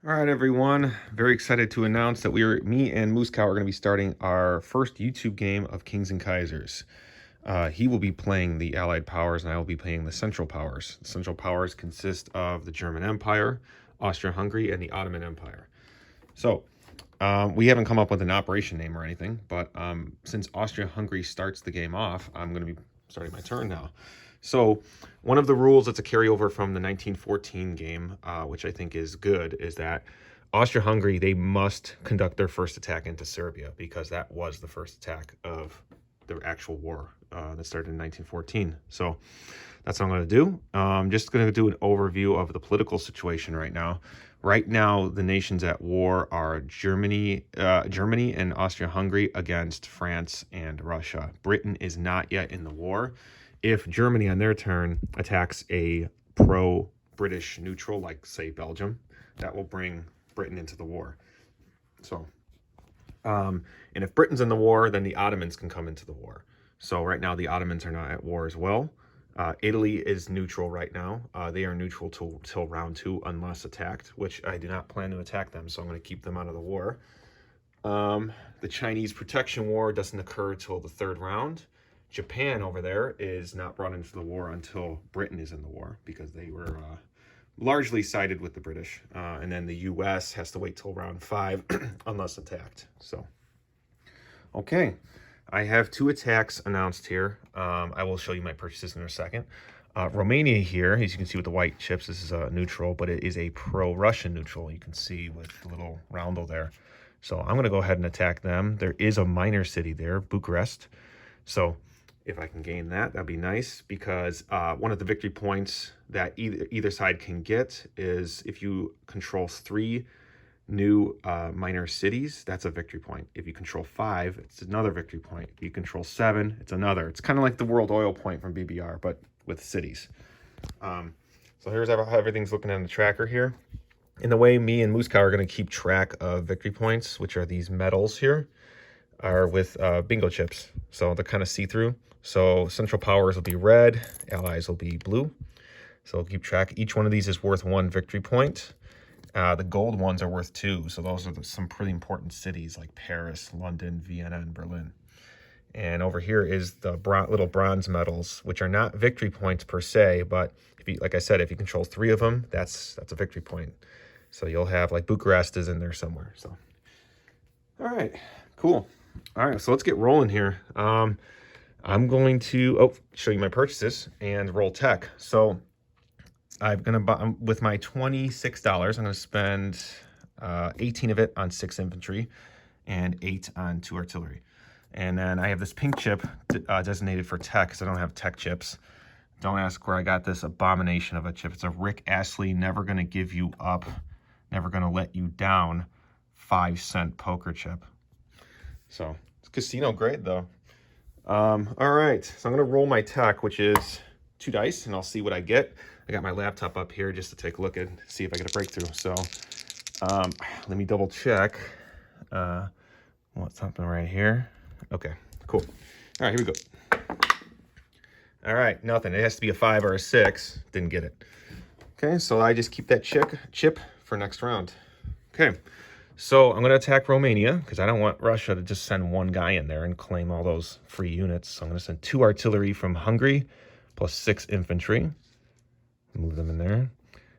All right, everyone. Very excited to announce that me and Moose Cow are going to be starting our first YouTube game of Kings and Kaisers. He will be playing the Allied powers, and I will be playing the Central powers. The Central powers consist of the German Empire, Austria-Hungary, and the Ottoman Empire. So, we haven't come up with an operation name or anything, but since Austria-Hungary starts the game off, I'm going to be starting my turn now. So one of the rules that's a carryover from the 1914 game, which I think is good, is that Austria-Hungary, they must conduct their first attack into Serbia because that was the first attack of the actual war that started in 1914. So that's what I'm going to do. I'm just going to do an overview of the political situation right now. Right now, the nations at war are Germany and Austria-Hungary against France and Russia. Britain is not yet in the war. If Germany on their turn attacks a pro-British neutral, like say Belgium, that will bring Britain into the war. So, and if Britain's in the war, then the Ottomans can come into the war. So right now the Ottomans are not at war as well. Italy is neutral right now. They are neutral till round 2 unless attacked, which I do not plan to attack them, so I'm going to keep them out of the war. The Chinese Protection War doesn't occur till the 3rd round. Japan over there is not brought into the war until Britain is in the war because they were largely sided with the British. And then the U.S. has to wait till round 5 unless attacked. So, okay. I have 2 attacks announced here. I will show you my purchases in a second. Romania here, as you can see with the white chips, this is a neutral, but it is a pro-Russian neutral. You can see with the little roundel there. So I'm going to go ahead and attack them. There is a minor city there, Bucharest. So if I can gain that, that'd be nice because one of the victory points that either side can get is if you control 3 new minor cities, that's a victory point. If you control 5, it's another victory point. If you control 7, it's another. It's kind of like the World Oil Point from BBR, but with cities. So here's how everything's looking on the tracker here. In the way me and Moose Cow are going to keep track of victory points, which are these medals here, are with bingo chips. So they're kind of see-through. So Central Powers will be red, Allies will be blue. So we'll keep track. Each one of these is worth 1 victory point. The gold ones are worth 2. So those are some pretty important cities like Paris, London, Vienna, and Berlin. And over here is the little bronze medals, which are not victory points per se, but if you, like I said, if you control 3 of them, that's a victory point. So you'll have like Bucharest is in there somewhere. So, all right, cool. All right, so let's get rolling here. I'm going to show you my purchases and roll tech. So I'm gonna buy with my $26. I'm gonna spend 18 of it on 6 infantry and 8 on 2 artillery. And then I have this pink chip designated for tech because I don't have tech chips. Don't ask where I got this abomination of a chip. It's a Rick Astley, never gonna give you up, never gonna let you down 5-cent poker chip. So it's casino grade though. All right, so I'm gonna roll my tech, which is 2 dice, and I'll see what I get. I got my laptop up here just to take a look and see if I get a breakthrough. So let me double check what's happening right here. Okay, cool. All right, here we go. All right, nothing. It has to be a 5 or a 6. Didn't get it. Okay, so I just keep that chip for next round. Okay. So I'm going to attack Romania because I don't want Russia to just send 1 guy in there and claim all those free units. So I'm going to send 2 artillery from Hungary plus 6 infantry. Move them in there.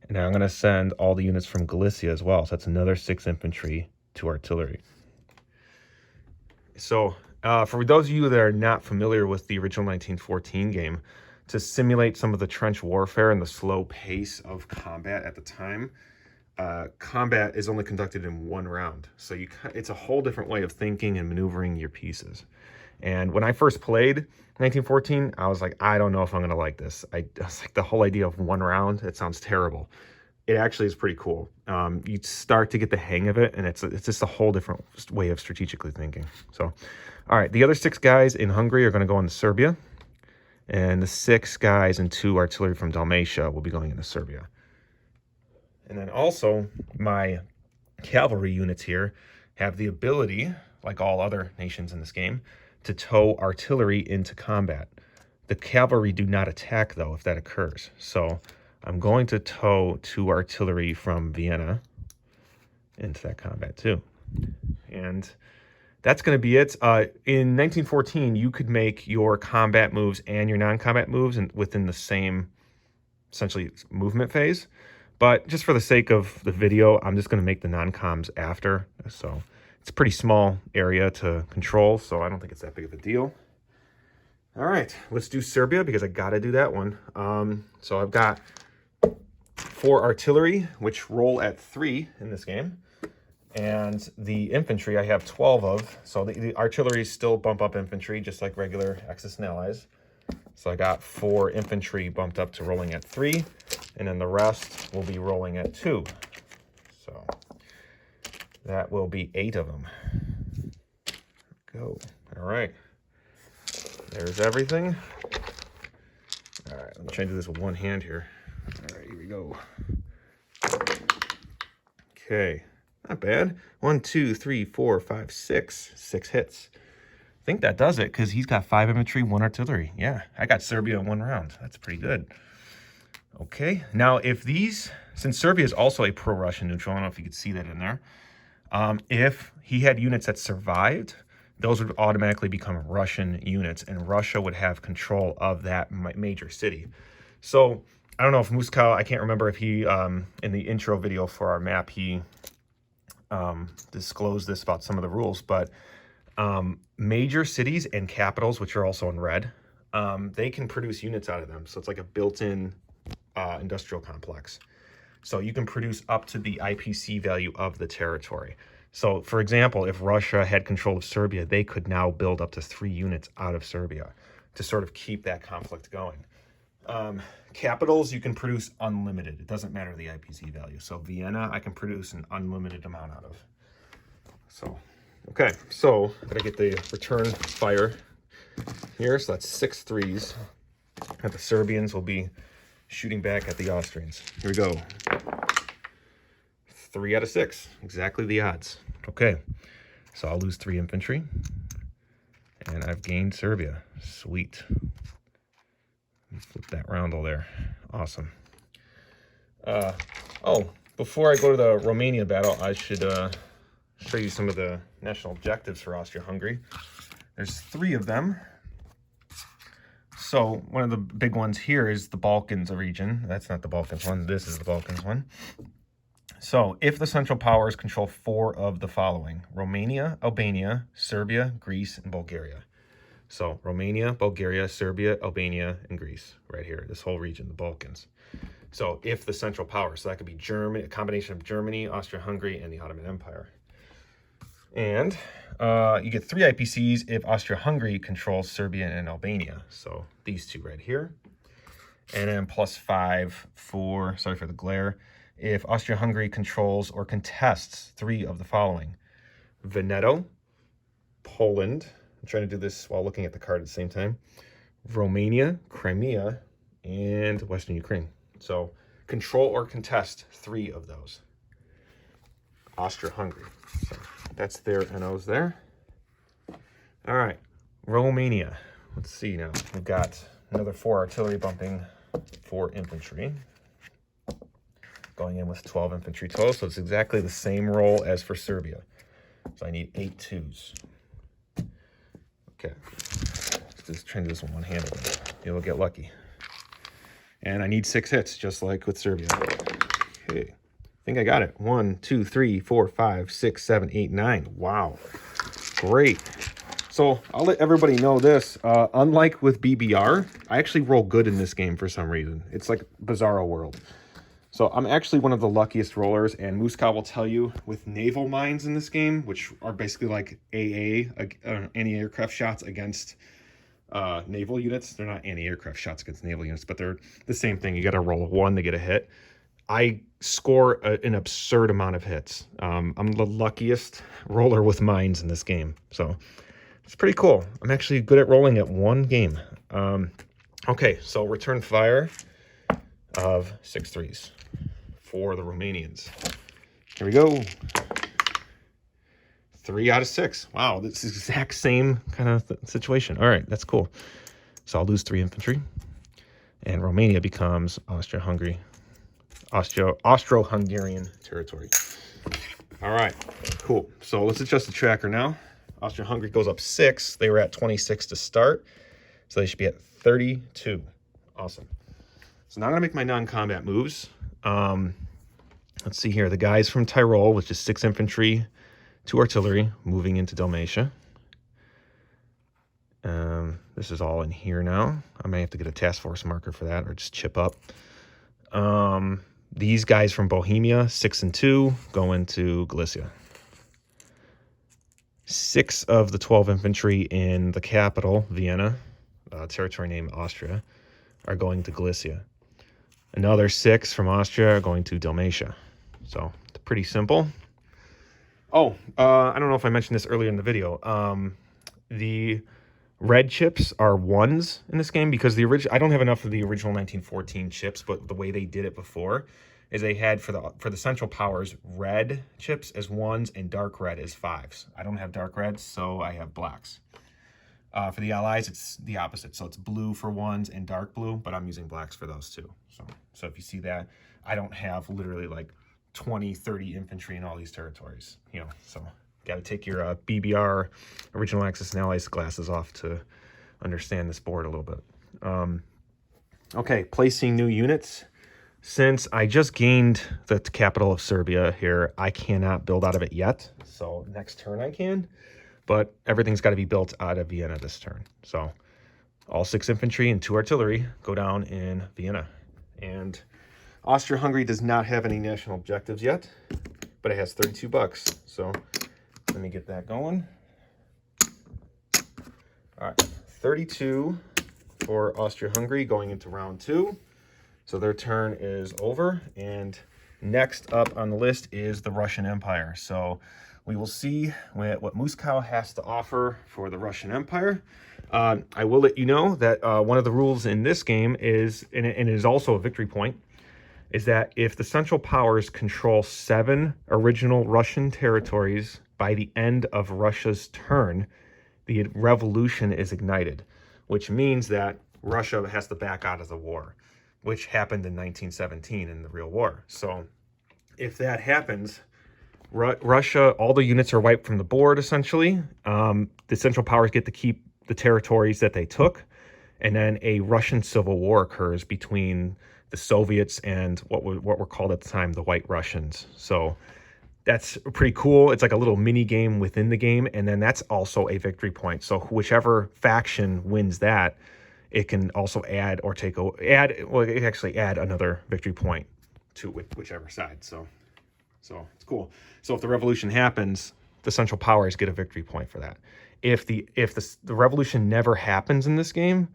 And now I'm going to send all the units from Galicia as well. So that's another 6 infantry, 2 artillery. So for those of you that are not familiar with the original 1914 game, to simulate some of the trench warfare and the slow pace of combat at the time, combat is only conducted in 1 round. So it's a whole different way of thinking and maneuvering your pieces. And when I first played 1914, I was like, I don't know if I'm going to like this. I was like, the whole idea of 1 round, it sounds terrible. It actually is pretty cool. You start to get the hang of it, and it's just a whole different way of strategically thinking. So, all right, the other 6 guys in Hungary are going to go into Serbia. And the 6 guys and 2 artillery from Dalmatia will be going into Serbia. And then also, my cavalry units here have the ability, like all other nations in this game, to tow artillery into combat. The cavalry do not attack, though, if that occurs. So I'm going to tow 2 artillery from Vienna. into that combat too. And that's going to be it. In 1914, you could make your combat moves and your non-combat moves within the same, essentially, movement phase. But just for the sake of the video, I'm just going to make the non-coms after. So it's a pretty small area to control, so I don't think it's that big of a deal. All right, let's do Serbia because I got to do that one. So I've got 4 artillery, which roll at 3 in this game. And the infantry I have 12 of. So the artillery still bump up infantry, just like regular Axis and Allies. So I got 4 infantry bumped up to rolling at 3. And then the rest will be rolling at 2. So that will be 8 of them. Go. All right. There's everything. All right, let me try to do this with one hand here. All right, here we go. Okay. Not bad. 1, 2, 3, 4, 5, 6. 6 hits. I think that does it because he's got 5 infantry, 1 artillery. Yeah, I got Serbia in 1 round. That's pretty good. Okay, now if these, since Serbia is also a pro-Russian neutral, I don't know if you could see that in there. If he had units that survived, those would automatically become Russian units, and Russia would have control of that major city. So I don't know if Moscow, I can't remember if he, in the intro video for our map, he disclosed this about some of the rules, but major cities and capitals, which are also in red, they can produce units out of them. So it's like a built-in industrial complex. So you can produce up to the IPC value of the territory. So for example, if Russia had control of Serbia, they could now build up to 3 units out of Serbia to sort of keep that conflict going. Capitals, you can produce unlimited. It doesn't matter the IPC value. So Vienna, I can produce an unlimited amount out of. So, okay. So I'm gonna get the return fire here. So that's 6 threes. And the Serbians will be shooting back at the Austrians. Here we go. 3 out of 6. Exactly the odds. Okay. So I'll lose 3 infantry. And I've gained Serbia. Sweet. Flip that roundel there. Awesome. Oh, before I go to the Romania battle, I should show you some of the national objectives for Austria-Hungary. There's 3 of them. So one of the big ones here is the Balkans region. That's not the Balkans one. This is the Balkans one. So if the Central Powers control 4 of the following: Romania, Albania, Serbia, Greece, and Bulgaria. So Romania, Bulgaria, Serbia, Albania, and Greece, right here, this whole region, the Balkans. So if the Central Powers, so that could be Germany, a combination of Germany, Austria-Hungary, and the Ottoman Empire. And you get 3 IPCs if Austria-Hungary controls Serbia and Albania. So these 2 right here. And then +5 for, sorry for the glare, if Austria-Hungary controls or contests 3 of the following: Veneto, Poland, I'm trying to do this while looking at the card at the same time, Romania, Crimea, and Western Ukraine. So control or contest 3 of those. Austria-Hungary. So that's their NOs there. All right, Romania. Let's see now. We've got another 4 artillery bumping 4 infantry. Going in with 12 infantry total, so it's exactly the same roll as for Serbia. So I need 8 2s. Okay, let's just try and do this with one hand. You'll get lucky. And I need 6 hits, just like with Serbia. Okay, I think I got it. 1, 2, 3, 4, 5, 6, 7, 8, 9. Wow, great. So I'll let everybody know this. Unlike with BBR, I actually roll good in this game for some reason. It's like Bizarro World. So I'm actually one of the luckiest rollers, and Moscow will tell you, with naval mines in this game, which are basically like AA, anti-aircraft shots against naval units. They're not anti-aircraft shots against naval units, but they're the same thing. You got to roll a 1 to get a hit. I score an absurd amount of hits. I'm the luckiest roller with mines in this game. So it's pretty cool. I'm actually good at rolling at 1 game. Okay, so return fire of 6 threes for the Romanians. Here we go. 3 out of 6. Wow, this is the exact same kind of situation. All right, that's cool. So I'll lose 3 infantry, and Romania becomes Austro-Hungarian territory. All right, cool. So let's adjust the tracker now. Austria-Hungary goes up 6. They were at 26 to start, so they should be at 32. Awesome. So now I'm gonna make my non-combat moves. Let's see here. The guys from Tyrol, which is 6 infantry, 2 artillery, moving into Dalmatia. This is all in here now. I may have to get a task force marker for that, or just chip up. These guys from Bohemia, 6 and 2, go into Galicia. 6 of the 12 infantry in the capital, Vienna, territory named Austria, are going to Galicia. Another 6 from Austria are going to Dalmatia. So, it's pretty simple. Oh, I don't know if I mentioned this earlier in the video. The red chips are 1s in this game because I don't have enough of the original 1914 chips, but the way they did it before is they had for the Central Powers red chips as 1s and dark red as 5s. I don't have dark reds, so I have blacks. For the Allies, it's the opposite. So it's blue for 1s and dark blue, but I'm using blacks for those too. So if you see that, I don't have literally like 20, 30 infantry in all these territories, so got to take your BBR, Original Axis and Allies glasses off to understand this board a little bit. Okay, placing new units. Since I just gained the capital of Serbia here, I cannot build out of it yet. So next turn I can, but everything's got to be built out of Vienna this turn. So all 6 infantry and 2 artillery go down in Vienna. And Austria-Hungary does not have any national objectives yet, but it has 32 bucks. So let me get that going. All right, 32 for Austria-Hungary going into round 2. So their turn is over. And next up on the list is the Russian Empire. So we will see what Moscow has to offer for the Russian Empire. I will let you know that one of the rules in this game is, and it is also a victory point, is that if the Central Powers control 7 original Russian territories by the end of Russia's turn, the revolution is ignited, which means that Russia has to back out of the war, which happened in 1917 in the real war. So if that happens, Russia, all the units are wiped from the board, essentially. The Central Powers get to keep the territories that they took, and then a Russian civil war occurs between the Soviets and what were called at the time the White Russians. So that's pretty cool. It's like a little mini game within the game, and then that's also a victory point. So whichever faction wins that, it can also add another victory point to whichever side. So it's cool. So if the revolution happens, the Central Powers get a victory point for that. If the revolution never happens in this game,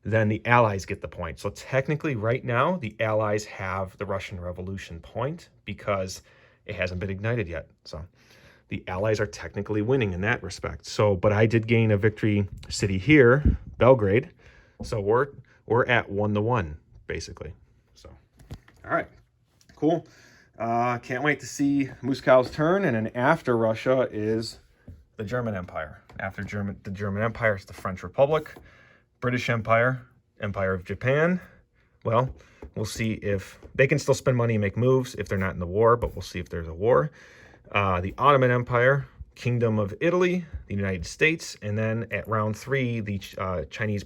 then the Allies get the point. So technically right now, the Allies have the Russian Revolution point because it hasn't been ignited yet. So the Allies are technically winning in that respect. So, but I did gain a victory city here, Belgrade. So we're at 1-1, basically. So, all right, cool. Can't wait to see Moscow's turn. And then after Russia is the German Empire. After the German Empire is the French Republic, British Empire, Empire of Japan. Well, we'll see if they can still spend money and make moves if they're not in the war, but we'll see if there's a war. The Ottoman Empire, Kingdom of Italy, the United States, and then at round 3, the Chinese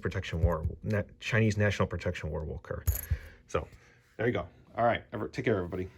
National Protection War will occur. So there you go. All right, take care, everybody.